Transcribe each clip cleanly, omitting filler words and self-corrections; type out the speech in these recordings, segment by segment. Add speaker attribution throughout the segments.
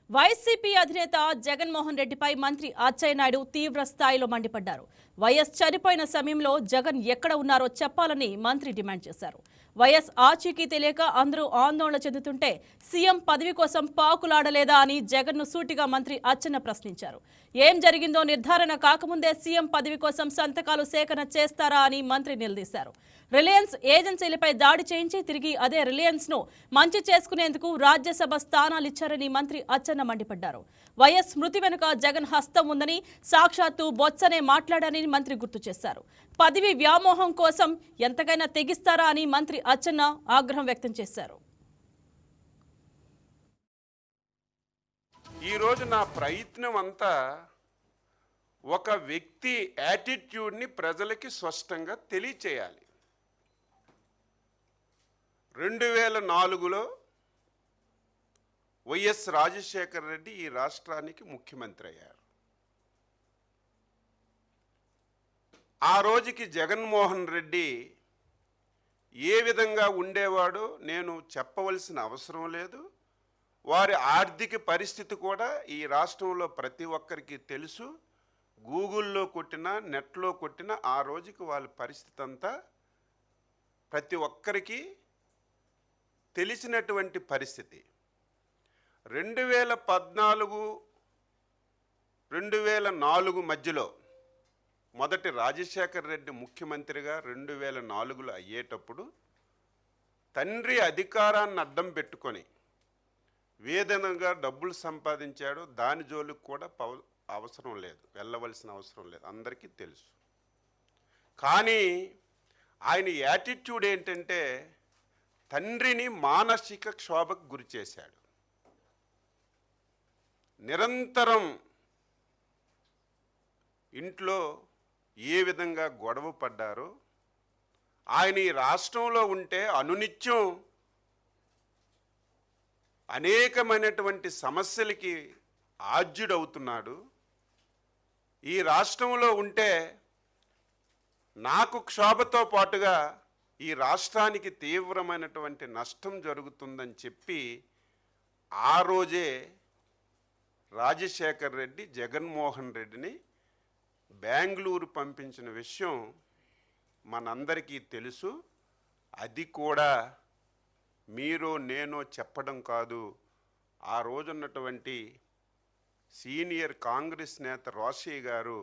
Speaker 1: YCP అధినేత జగన్మోహన్ రెడ్డిపై మంత్రి అచ్చెన్నాయుడు తీవ్ర స్థాయిలో మండిపడ్డారు. వైఎస్ చనిపోయిన సమయంలో జగన్ ఎక్కడ ఉన్నారో చెప్పాలని మంత్రి డిమాండ్ చేశారు. వైఎస్ ఆచూకీ తెలియక అందరూ ఆందోళన చెందుతుంటే సీఎం పదవి కోసం పాకులాడలేదా అని జగన్ను సూటిగా మంత్రి అచ్చెన్న ప్రశ్నించారు. ఏం జరిగిందో నిర్ధారణ కాకముందే సీఎం పదవి కోసం సంతకాలు సేకరణ చేస్తారా అని మంత్రి నిలదీశారు. రిలయన్స్ ఏజెన్సీలపై దాడి చేయించి తిరిగి అదే రిలయన్స్ ను మంచి చేసుకునేందుకు రాజ్యసభ స్థానాలిచ్చారని మంత్రి అచ్చెన్న మండిపడ్డారు. వైఎస్ మృతి వెనుక జగన్ హస్తం ఉందని సాక్షాత్తు బొత్సనే మాట్లాడారని మంత్రి గుర్తు చేశారు. పదవి వ్యామోహం కోసం ఎంతకైనా తెగిస్తారా అని మంత్రి అచ్చెన్న ఆగ్రహం వ్యక్తం చేశారు.
Speaker 2: ఈ రోజు నా ప్రయత్నం అంతా ఒక వ్యక్తి యాటిట్యూడ్ని ప్రజలకి స్పష్టంగా తెలియచేయాలి. 2004లో వైఎస్ రాజశేఖర రెడ్డి ఈ రాష్ట్రానికి ముఖ్యమంత్రి అయ్యారు. ఆ రోజుకి జగన్మోహన్ రెడ్డి ఏ విధంగా ఉండేవాడో నేను చెప్పవలసిన అవసరం లేదు. వారి ఆర్థిక పరిస్థితి కూడా ఈ రాష్ట్రంలో ప్రతి ఒక్కరికి తెలుసు. గూగుల్లో కొట్టినా నెట్లో కొట్టినా ఆ రోజుకి వాళ్ళ పరిస్థితి అంతా ప్రతి ఒక్కరికి తెలిసినటువంటి పరిస్థితి. 2014-2004 మధ్యలో మొదటి రాజశేఖర రెడ్డి ముఖ్యమంత్రిగా 2004లో అయ్యేటప్పుడు తండ్రి అధికారాన్ని అడ్డం పెట్టుకొని వేదనగా డబ్బులు సంపాదించాడో దాని జోలికి కూడా అవసరం లేదు, వెళ్ళవలసిన అవసరం లేదు, అందరికీ తెలుసు. కానీ ఆయన యాటిట్యూడ్ ఏంటంటే తండ్రిని మానసిక క్షోభకు గురి చేశాడు. నిరంతరం ఇంట్లో ఏ విధంగా గొడవ పడ్డారో, ఆయన ఈ రాష్ట్రంలో ఉంటే అనునిత్యం అనేకమైనటువంటి సమస్యలకి ఆజ్యుడవుతున్నాడు. ఈ రాష్ట్రంలో ఉంటే నాకు క్షోభతో పాటుగా ఈ రాష్ట్రానికి తీవ్రమైనటువంటి నష్టం జరుగుతుందని చెప్పి ఆ రోజే రాజశేఖర రెడ్డి జగన్మోహన్ రెడ్డిని బెంగళూరు పంపించిన విషయం మనందరికీ తెలుసు. అది కూడా మీరు నేను చెప్పడం కాదు, ఆ రోజున్నటువంటి సీనియర్ కాంగ్రెస్ నేత రోషయ్య గారు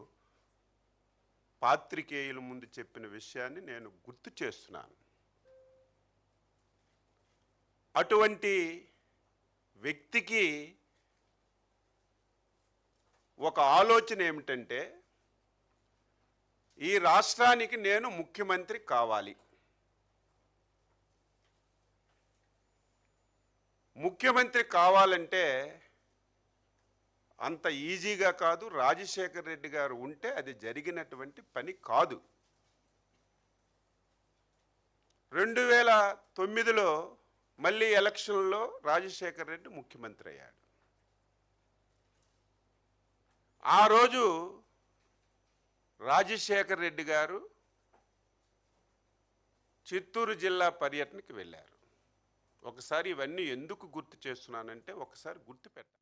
Speaker 2: పాత్రికేయుల ముందు చెప్పిన విషయాన్ని నేను గుర్తు చేస్తున్నాను. అటువంటి వ్యక్తికి ఒక ఆలోచన ఏమిటంటే ఈ రాష్ట్రానికి నేను ముఖ్యమంత్రి కావాలి, ముఖ్యమంత్రి కావాలంటే అంత ఈజీగా కాదు. రాజశేఖర రెడ్డి గారు ఉంటే అది జరిగినటువంటి పని కాదు. 2009లో మళ్ళీ ఎలక్షన్లో రాజశేఖర రెడ్డి ముఖ్యమంత్రి అయ్యాడు. ఆ రోజు రాజశేఖర రెడ్డి గారు చిత్తూరు జిల్లా పర్యటనకి వెళ్ళారు. ఒకసారి ఇవన్నీ ఎందుకు గుర్తు చేస్తున్నానంటే ఒకసారి గుర్తుపెట్టాలి.